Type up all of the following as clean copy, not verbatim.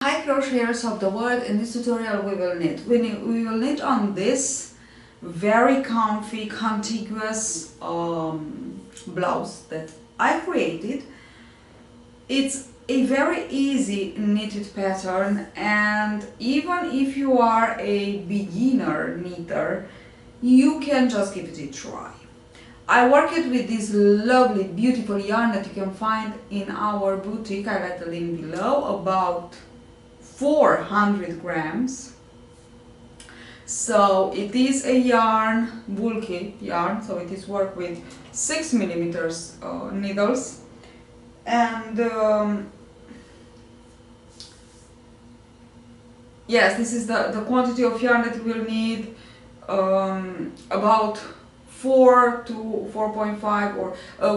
Hi crocheters of the world, in this tutorial we will knit on this very comfy contiguous blouse that I created. It's a very easy knitted pattern, and even if you are a beginner knitter, you can just give it a try. I work it with this lovely beautiful yarn that you can find in our boutique. I got the link below, about 400 grams. So it is a yarn, bulky yarn, so it is worked with 6 millimeters needles, and yes, this is the quantity of yarn that you will need, about 4 to 4.5 or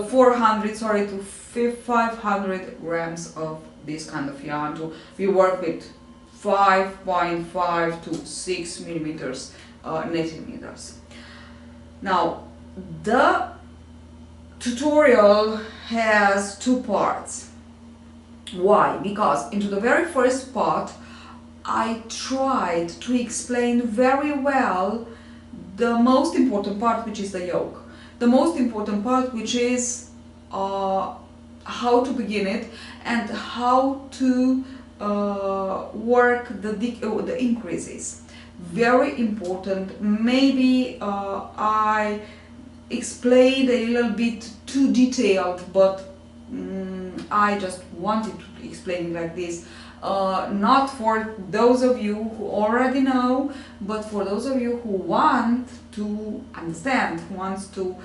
400, sorry, to 500 grams of this kind of yarn. We work with 5.5 to 6 millimeters knitting needles. Now the tutorial has two parts. Why? Because into the very first part I tried to explain very well the most important part, which is the yoke. The most important part, which is how to begin it and how to work the increases. Very important. Maybe I explained a little bit too detailed, but I just wanted to explain it like this. Not for those of you who already know, but for those of you who want to understand, who wants to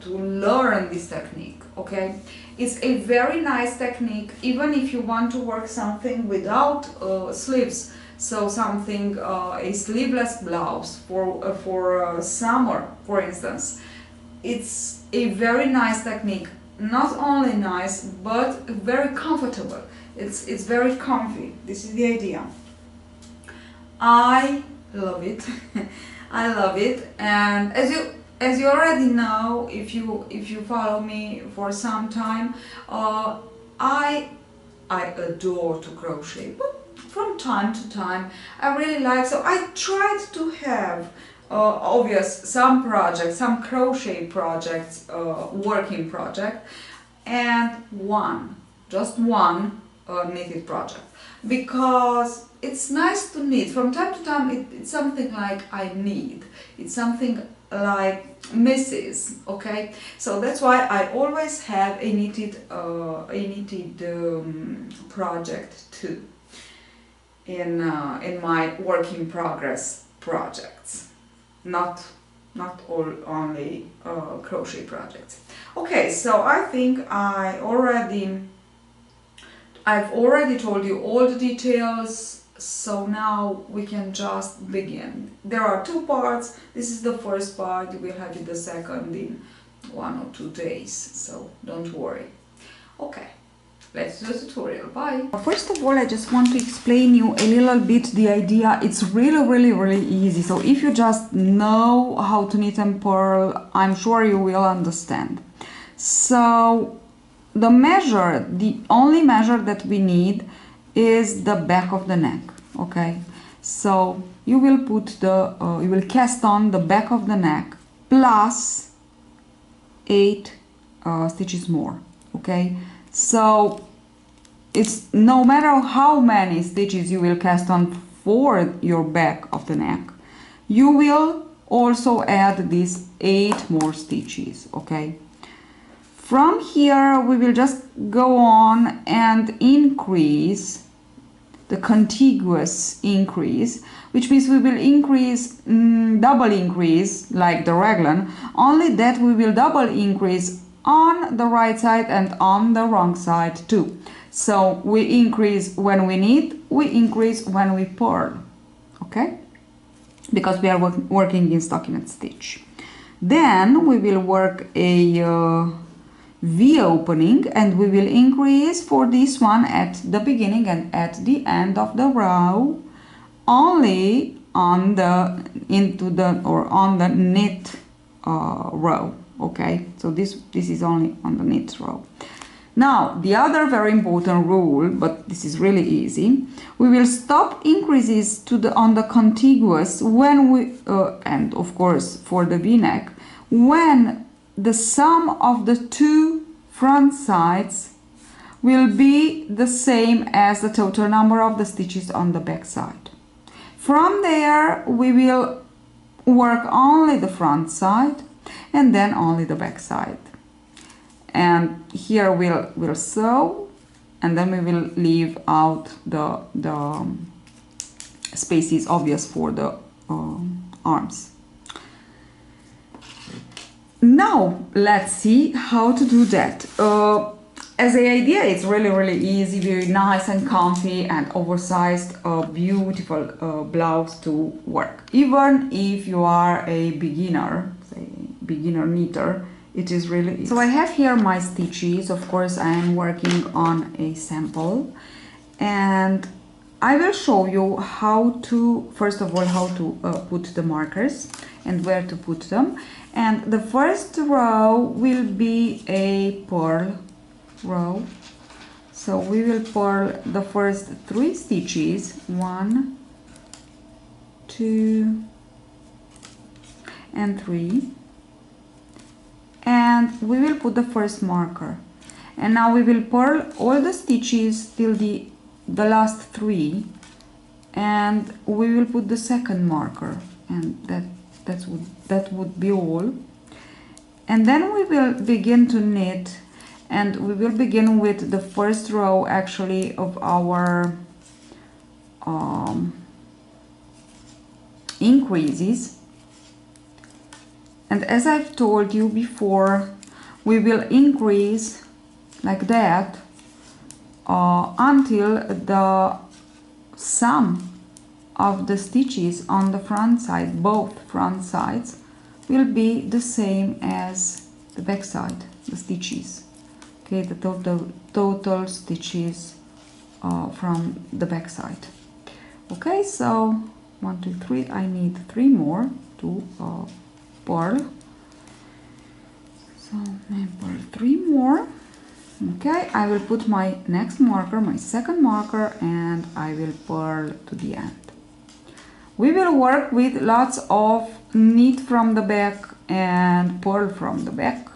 learn this technique. Okay, it's a very nice technique, even if you want to work something without sleeves. So something a sleeveless blouse for summer, for instance. It's a very nice technique. Not only nice, but very comfortable. It's very comfy. This is the idea. I love it. I love it, and as you already know, if you follow me for some time, I adore to crochet, but from time to time I really like. So I tried to have some projects, some crochet projects, working project, and just one knitted project, because it's nice to knit from time to time. It's something like I need, it's something like Mrs. Okay, so that's why I always have a knitted project too in my work in progress projects, not only crochet projects. Okay, so I think I've already told you all the details, so now we can just begin. There are two parts. This is the first part. You will have it the second in 1 or 2 days, so don't worry. Okay, let's do the tutorial. Bye. First of all, I just want to explain you a little bit the idea. It's really easy. So if you just know how to knit and purl, I'm sure you will understand. So the only measure that we need is the back of the neck. Okay, so you will you will cast on the back of the neck plus 8 stitches more. Okay, so it's no matter how many stitches you will cast on for your back of the neck, you will also add these 8 more stitches. Okay, from here we will just go on and increase the contiguous increase, which means we will increase double increase like the raglan, only that we will double increase on the right side and on the wrong side too. So we increase when we knit, we increase when we purl. Okay, because we are working in stockinette stitch. Then we will work a V opening, and we will increase for this one at the beginning and at the end of the row, only on the on the knit row. Okay, so this is only on the knit row. Now, the other very important rule, but this is really easy, we will stop increases on the contiguous when we, and of course for the v-neck, when the sum of the two front sides will be the same as the total number of the stitches on the back side. From there, we will work only the front side and then only the back side. And here we'll sew, and then we will leave out the spaces obvious for the arms. Now let's see how to do that. As an idea, it's really easy, very nice and comfy and oversized, beautiful blouse to work. Even if you are a beginner, say beginner knitter, it is really easy. So I have here my stitches. Of course, I am working on a sample, and I will show you how to, first of all, how to put the markers and where to put them. And the first row will be a purl row. So we will purl the first 3 stitches, 1, 2, and 3. And we will put the first marker, and now we will purl all the stitches till the last 3, and we will put the second marker, and that would be all. And then we will begin to knit, and we will begin with the first row actually of our increases. And as I've told you before, we will increase like that until the sum of the stitches on the front side, both front sides, will be the same as the back side, the stitches. Okay, the total stitches from the back side. Okay, so 1, 2, 3. I need 3 more to purl. So I purl 3 more. Okay, I will put my next marker, my second marker, and I will purl to the end. We will work with lots of knit from the back and purl from the back.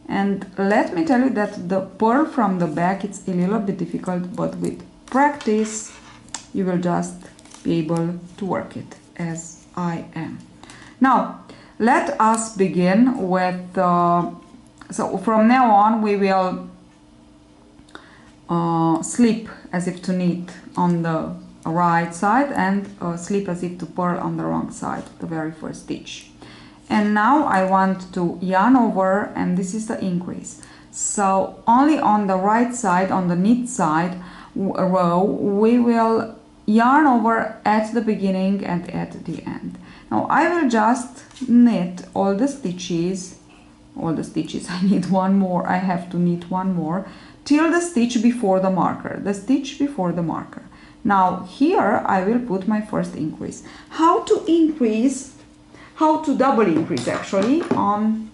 And let me tell you that the purl from the back, it's a little bit difficult, but with practice you will just be able to work it as I am. Now let us begin with so from now on we will slip as if to knit on the right side and slip as if to purl on the wrong side, the very first stitch. And now I want to yarn over, and this is the increase. So only on the right side, on the knit side row, we will yarn over at the beginning and at the end. Now I will just knit all the stitches, I need one more, I have to knit one more, till the stitch before the marker, the stitch before the marker. Now here I will put my first increase. How to increase, how to double increase actually on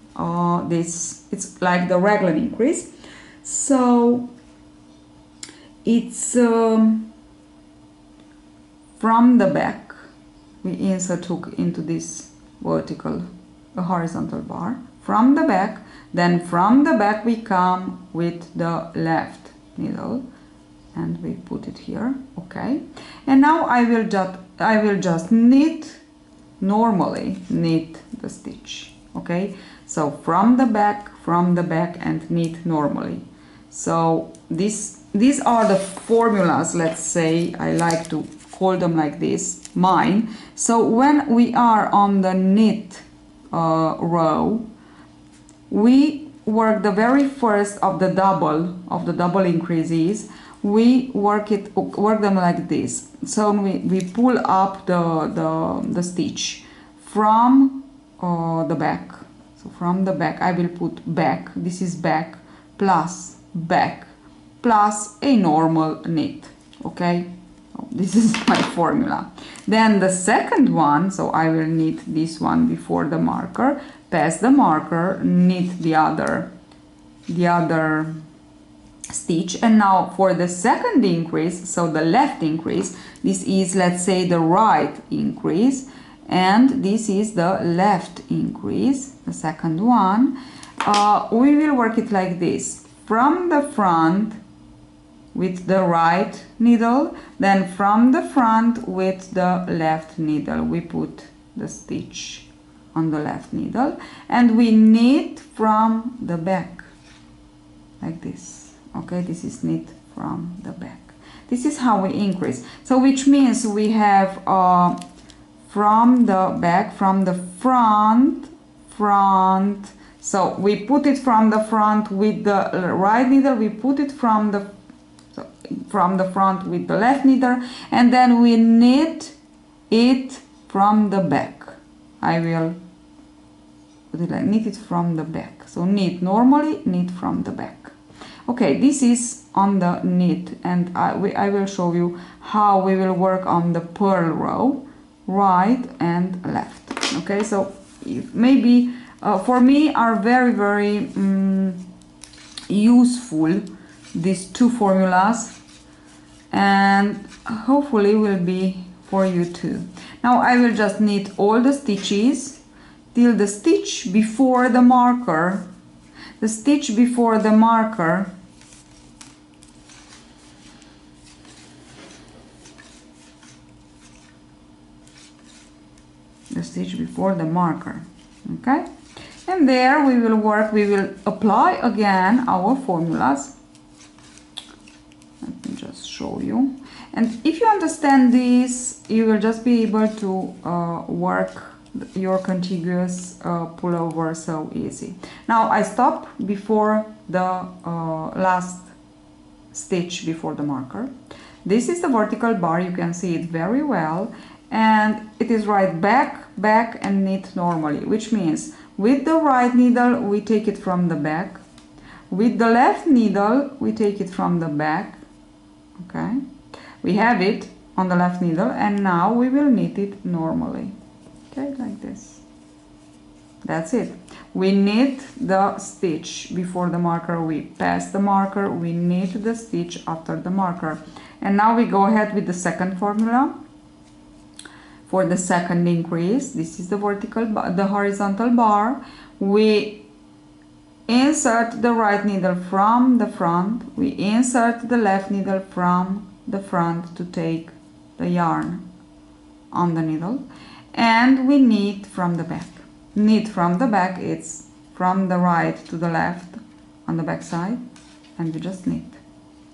this, it's like the regular increase. So it's from the back, we insert hook into this vertical, a horizontal bar, from the back, then from the back we come with the left needle and we put it here, okay. And now I will just knit, normally knit the stitch, okay. So from the back and knit normally. So these are the formulas, let's say, I like to call them like this, mine. So when we are on the knit row, we work the very first of the double increases. We work them like this. So we pull up the stitch from the back. So from the back I will put back, this is back plus a normal knit, okay. So this is my formula. Then the second one, so I will knit this one before the marker, pass the marker, knit the other stitch. And now for the second increase, so the left increase, this is, let's say, the right increase, and this is the left increase, the second one. We will work it like this: from the front with the right needle, then from the front with the left needle we put the stitch on the left needle, and we knit from the back like this. Okay, this is knit from the back. This is how we increase. So which means we have from the back, from the front, so we put it from the front with the right needle, we put it from the front with the left needle, and then we knit it from the back. I will put it like knit it from the back. So knit normally, knit from the back. Okay, this is on the knit, and I will show you how we will work on the purl row, right and left. Okay, so maybe for me are very useful these two formulas, and hopefully will be for you too. Now I will just knit all the stitches till the stitch before the marker. The stitch before the marker okay, and there we will work, we will apply again our formulas. Let me just show you, and if you understand this, you will just be able to work your contiguous pullover so easy. Now I stop before the last stitch before the marker. This is the vertical bar, you can see it very well, and it is right back and knit normally, which means with the right needle we take it from the back, with the left needle we take it from the back. Okay, we have it on the left needle, and now we will knit it normally. Okay, like this. That's it. We knit the stitch before the marker, we pass the marker, we knit the stitch after the marker. And now we go ahead with the second formula. For the second increase, this is the horizontal bar. We insert the right needle from the front, we insert the left needle from the front to take the yarn on the needle, and we knit from the back. Knit from the back, it's from the right to the left on the back side, and we just knit.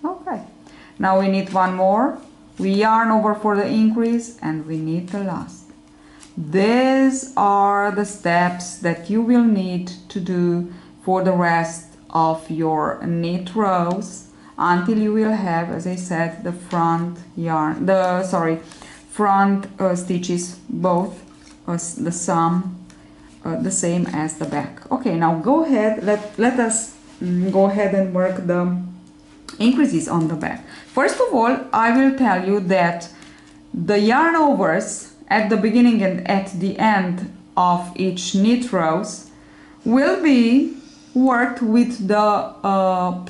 Okay, now we knit one more, we yarn over for the increase, and we knit the last. These are the steps that you will need to do for the rest of your knit rows until you will have, as I said, the front yarn, front stitches both the same as the back. Okay, now go ahead, let us go ahead and work the increases on the back. First of all, I will tell you that the yarn overs at the beginning and at the end of each knit rows will be worked with the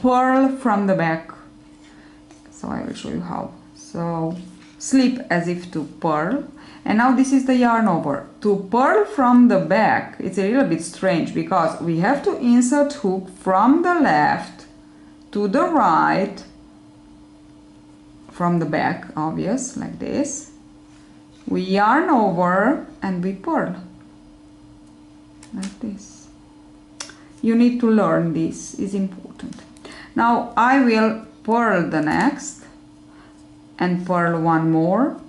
purl from the back. So I will show you how. So slip as if to purl, and now this is the yarn over. To purl from the back, it's a little bit strange because we have to insert hook from the left to the right from the back, obvious, like this. We yarn over and we purl like this. You need to learn this, is important. Now I will purl the next and purl one more,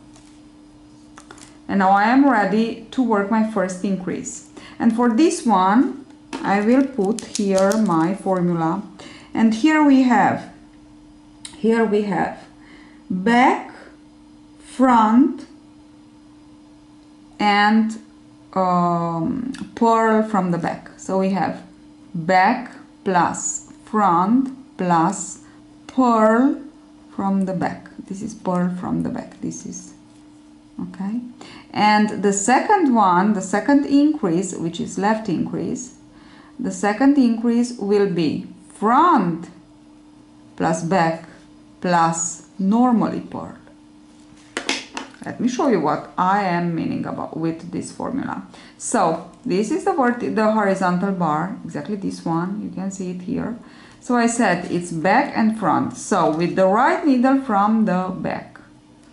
and now I am ready to work my first increase. And for this one I will put here my formula, and here we have back, front, and purl from the back. So we have back plus front plus purl from the back. This is purl from the back. This is okay. And the second one, the second increase, which is left increase, the second increase will be front plus back plus normally purl. Let me show you what I am meaning about with this formula. So this is the horizontal bar, exactly this one, you can see it here. So I said it's back and front. So with the right needle from the back,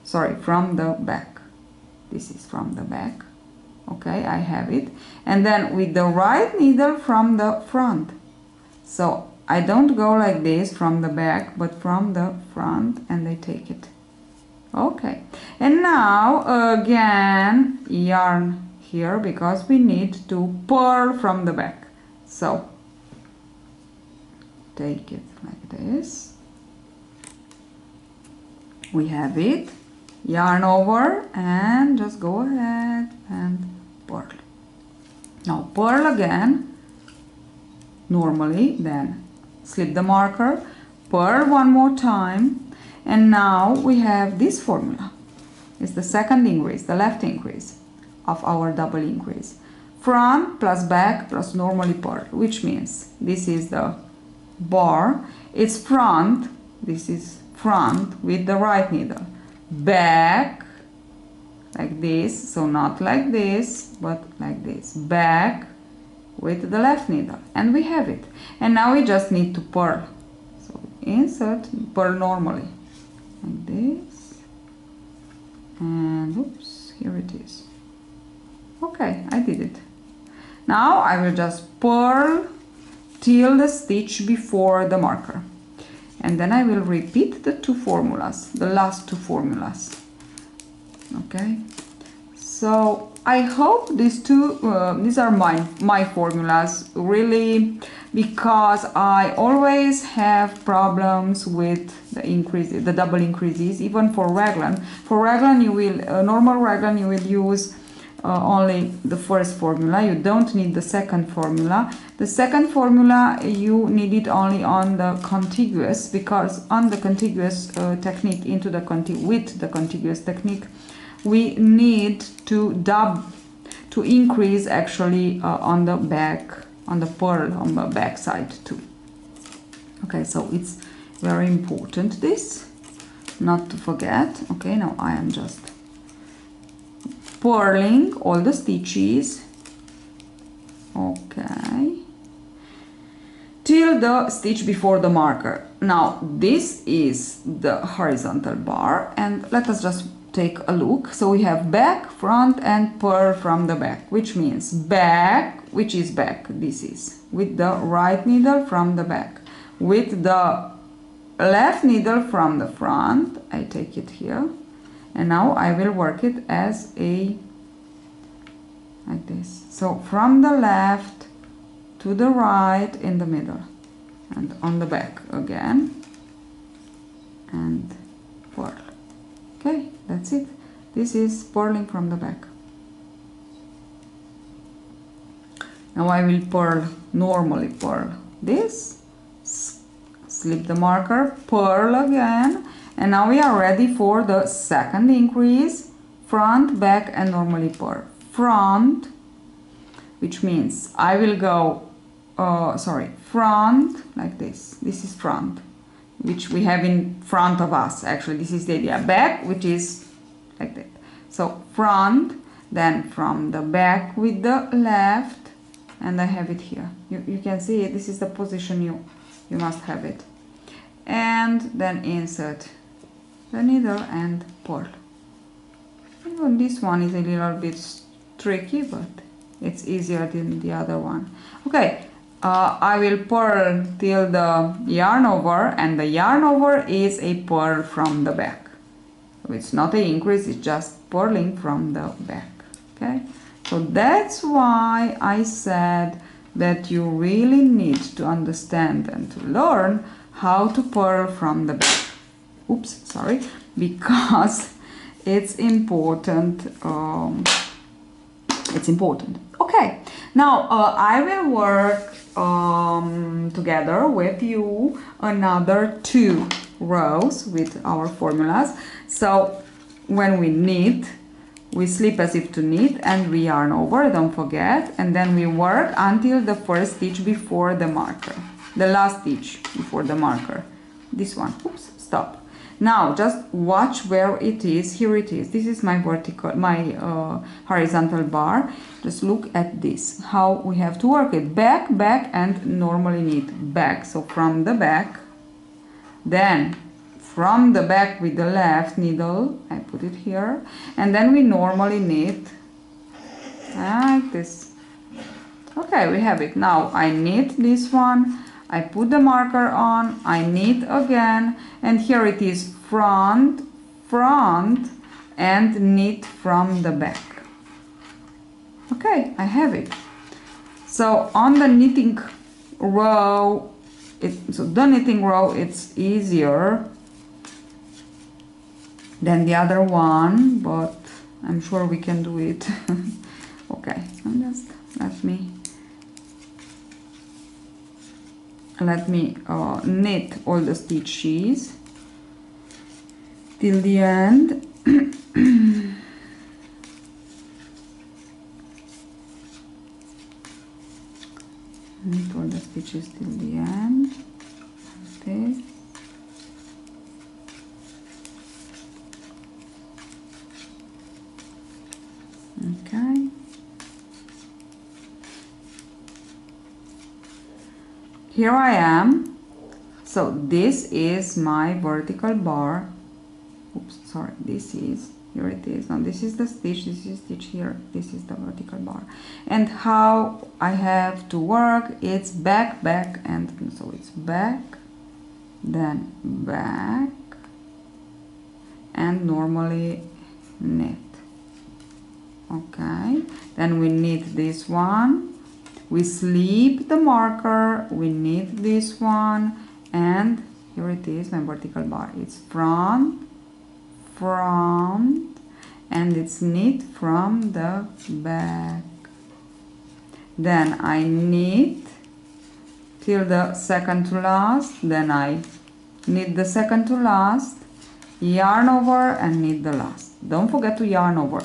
from the back, this is from the back, okay, I have it. And then with the right needle from the front. So I don't go like this from the back, but from the front, and I take it. Okay, and now again yarn here because we need to purl from the back. So take it like this. We have it. Yarn over and just go ahead and purl. Now purl again normally, then slip the marker, purl one more time. And now we have this formula. It's the second increase, the left increase of our double increase. Front plus back plus normally purl, which means this is the bar. It's front, this is front with the right needle. Back, like this, so not like this, but like this. Back with the left needle. And we have it. And now we just need to purl. So insert, purl normally. Like this, and oops, here it is. Okay, I did it. Now I will just purl till the stitch before the marker, and then I will repeat the two formulas, the last two formulas. Okay, so I hope these are my formulas, really, because I always have problems with the increase, the double increases, even for raglan. For raglan, you will normal raglan, you will use only the first formula. You don't need the second formula. The second formula you need it only on the contiguous, because on the contiguous technique, with the contiguous technique, we need to increase actually on the back, on the purl on the back side too. Okay, so it's very important this, not to forget. Okay, now I am just purling all the stitches, okay, till the stitch before the marker. Now this is the horizontal bar, and let us just take a look. So we have back, front, and purl from the back, which means back, which is back, this is with the right needle from the back, with the left needle from the front. I take it here, and now I will work it as a like this. So from the left to the right in the middle, and on the back again, and purl. Okay, that's it. This is purling from the back. Now I will purl, normally purl this, slip the marker, purl again, and now we are ready for the second increase, front, back, and normally purl. Front, which means I will go, front, like this. This is front, which we have in front of us. Actually, this is the idea. Back, which is like that. So front, then from the back with the left, and I have it here. You can see it. This is the position you must have it. And then insert the needle and purl. Even this one is a little bit tricky, but it's easier than the other one. Okay. I will purl till the yarn over, and the yarn over is a purl from the back. So it's not an increase, it's just purling from the back. Okay, so that's why I said that you really need to understand and to learn how to purl from the back. Oops, sorry, because it's important. It's important. Okay, now I will work together with you another 2 rows with our formulas. So when we knit, we slip as if to knit, and we yarn over, don't forget, and then we work until the first stitch before the marker, the last stitch before the marker. this one. Oops, stop. Now just watch where it is. Here it is. This is my vertical, my horizontal bar. Just look at this, how we have to work it. Back, back, and normally knit back. So from the back, then from the back with the left needle, I put it here, and then we normally knit like this. Okay, we have it. Now I knit this one, I put the marker on, I knit again, and here it is front, front, and knit from the back. Okay, I have it. So on the knitting row, the knitting row, it's easier than the other one, but I'm sure we can do it. Okay, so just let me knit all the stitches till the end. Knit all the stitches till the end, like this. Okay. Here I am. So this is my vertical bar. Oops, sorry, here it is. Now this is the stitch, this is stitch here, this is the vertical bar. And how I have to work, it's back, back, and so it's back, then back, and normally knit. Okay, then we knit this one, we slip the marker, we knit this one, and here it is, my vertical bar. It's front, front, and it's knit from the back. Then I knit till the second to last, then I knit the second to last, yarn over, and knit the last. Don't forget to yarn over.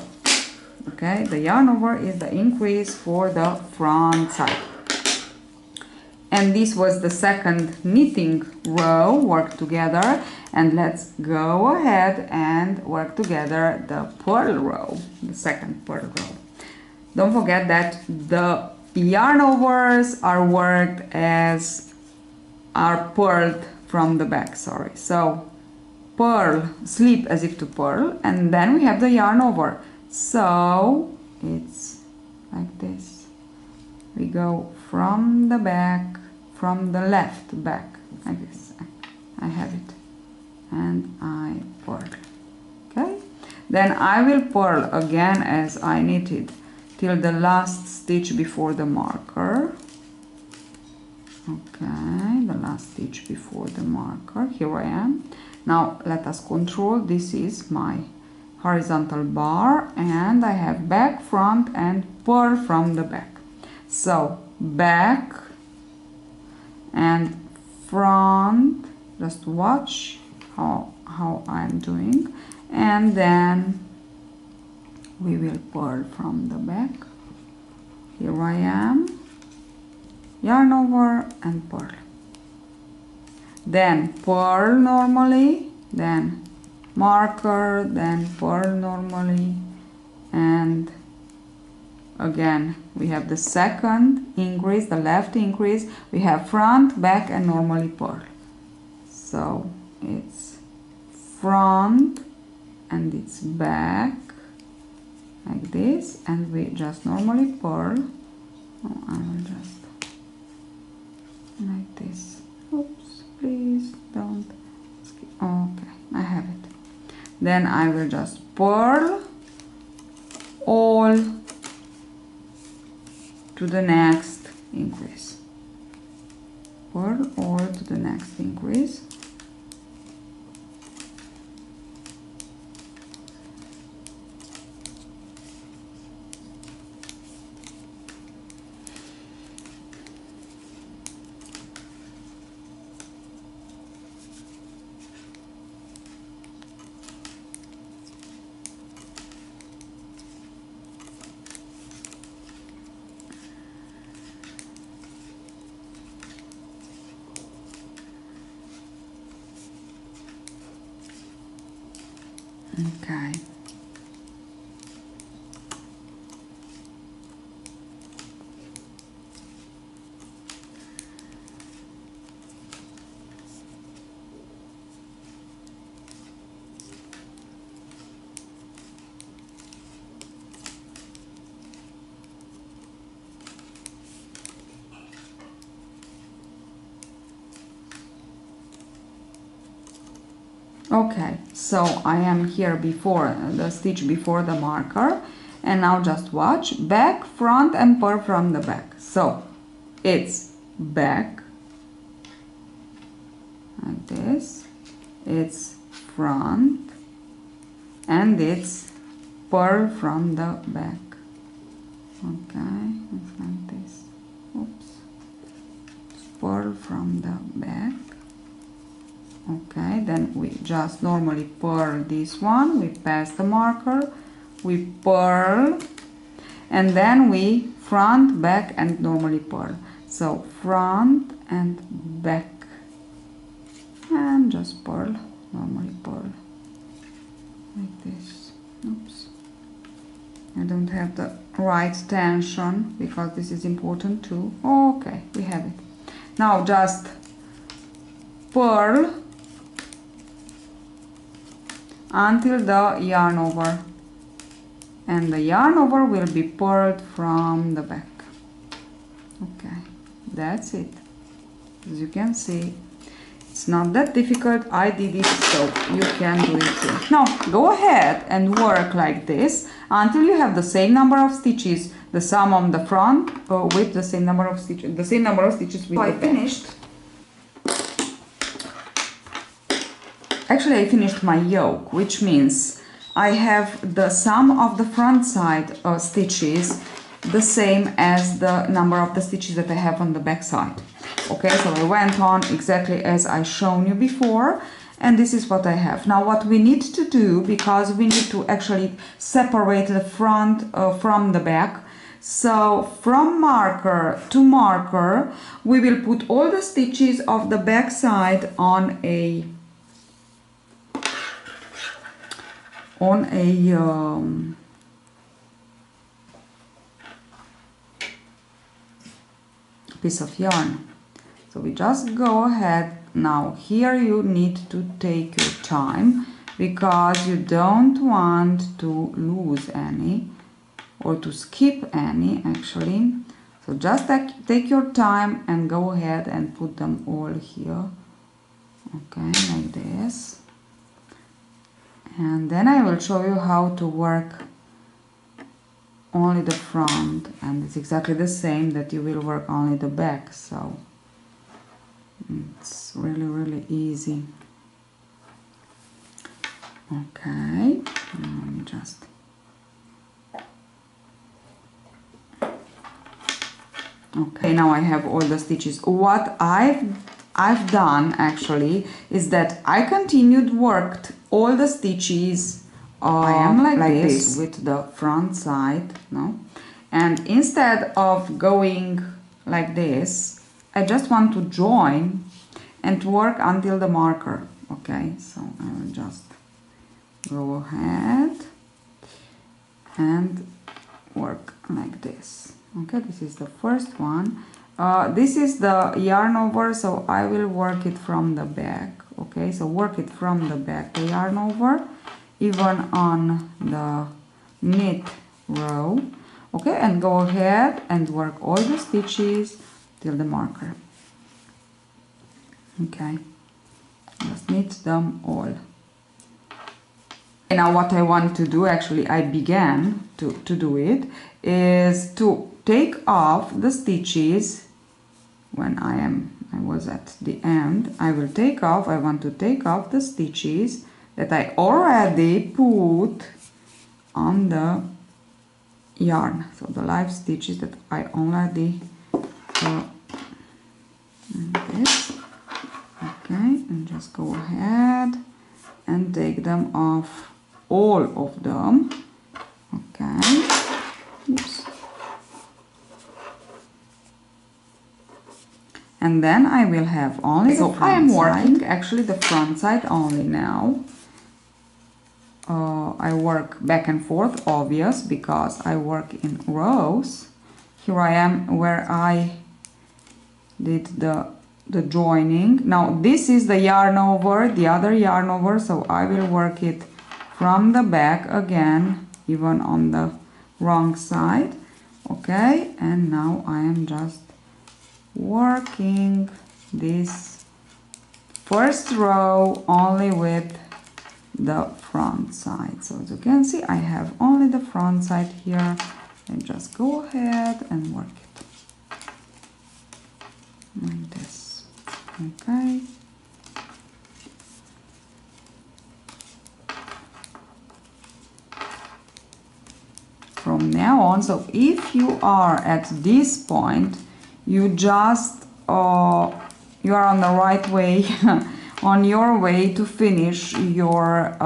Okay, the yarn over is the increase for the front side. And this was the second knitting row, work together, and let's go ahead and work together the purl row, the second purl row. Don't forget that the yarn overs are worked as are purled from the back, sorry. So purl, slip as if to purl, and then we have the yarn over. So it's like this. We go from the back, from the left back, like this. I have it, and I purl. Okay, then I will purl again as I knitted till the last stitch before the marker. Okay, the last stitch before the marker. Here I am. Now let us control. This is my horizontal bar, and I have back, front, and purl from the back. So back and front, just watch how I'm doing, and then we will purl from the back. Here I am, yarn over and purl, then purl normally, then marker, then purl normally, and again we have the second increase, the left increase, we have front, back, and normally purl. So it's front and it's back like this, and we just normally purl. Oh, I will just like this. Oops, please don't skip. Okay, I have it. Then I will just purl all to the next increase. Purl all to the next increase. Okay. Okay, so I am here before the stitch before the marker, and now just watch back, front, and purl from the back. So it's back like this, it's front, and it's purl from the back. Okay, it's like this. Oops, it's purl from the back. Okay, then we just normally purl this one, we pass the marker, we purl, and then we front, back, and normally purl. So front and back, and just purl, normally purl, like this. Oops, I don't have the right tension because this is important too. Okay, we have it. Now just purl until the yarn over, and the yarn over will be purled from the back. Okay, that's it. As you can see, it's not that difficult. I did it, so you can do it too. Now go ahead and work like this until you have the same number of stitches, the sum on the front with the same number of stitches, with the back. I finished. Actually, I finished my yoke, which means I have the sum of the front side stitches the same as the number of the stitches that I have on the back side. Okay, so I went on exactly as I shown you before, and this is what I have. Now what we need to do, because we need to actually separate the front from the back, so from marker to marker, we will put all the stitches of the back side on a piece of yarn. So we just go ahead. Now here you need to take your time because you don't want to lose any or to skip any actually. So just take your time and go ahead and put them all here. Okay, like this. And then I will show you how to work only the front, and it's exactly the same that you will work only the back, so it's really easy. Okay, let me just okay, now I have all the stitches. What I've done actually is that I worked all the stitches I am like this with the front side, no? And instead of going like this, I just want to join and work until the marker. Okay, so I will just go ahead and work like this. Okay, this is the first one. This is the yarn over, so I will work it from the back. Okay, so work it from the back, the yarn over, even on the knit row. Okay, and go ahead and work all the stitches till the marker. Okay, just knit them all. And now what I want to do, actually I began to do it, is to take off the stitches when I was at the end. I want to take off the stitches that I already put on the yarn. So the live stitches that I already this. Okay, and just go ahead and take them off, all of them. Okay. Oops. And then I will have only the front side. I am working actually the front side only now. I work back and forth, obvious, because I work in rows. Here I am where I did the joining. Now this is the yarn over, the other yarn over, so I will work it from the back again, even on the wrong side. Okay, and now I am just working this first row only with the front side. So as you can see, I have only the front side here, and just go ahead and work it like this. Okay, from now on, so if you are at this point, you just you are on the right way on your way to finish your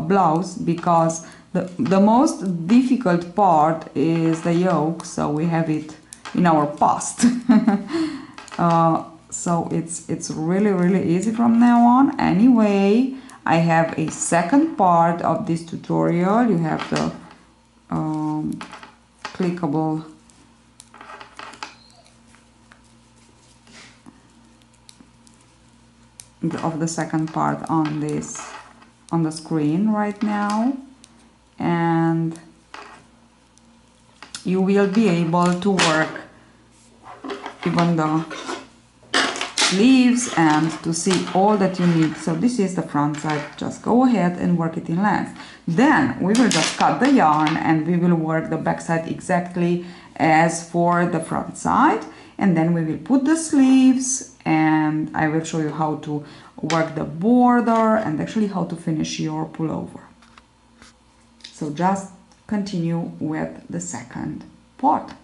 blouse, because the most difficult part is the yoke, so we have it in our past. So it's really easy from now on. Anyway, I have a second part of this tutorial. You have the clickable of the second part on the screen right now, and you will be able to work even the sleeves and to see all that you need. So this is the front side. Just go ahead and work it in length. Then we will just cut the yarn and we will work the back side exactly as for the front side, and then we will put the sleeves, and I will show you how to work the border and actually how to finish your pullover. So just continue with the second part.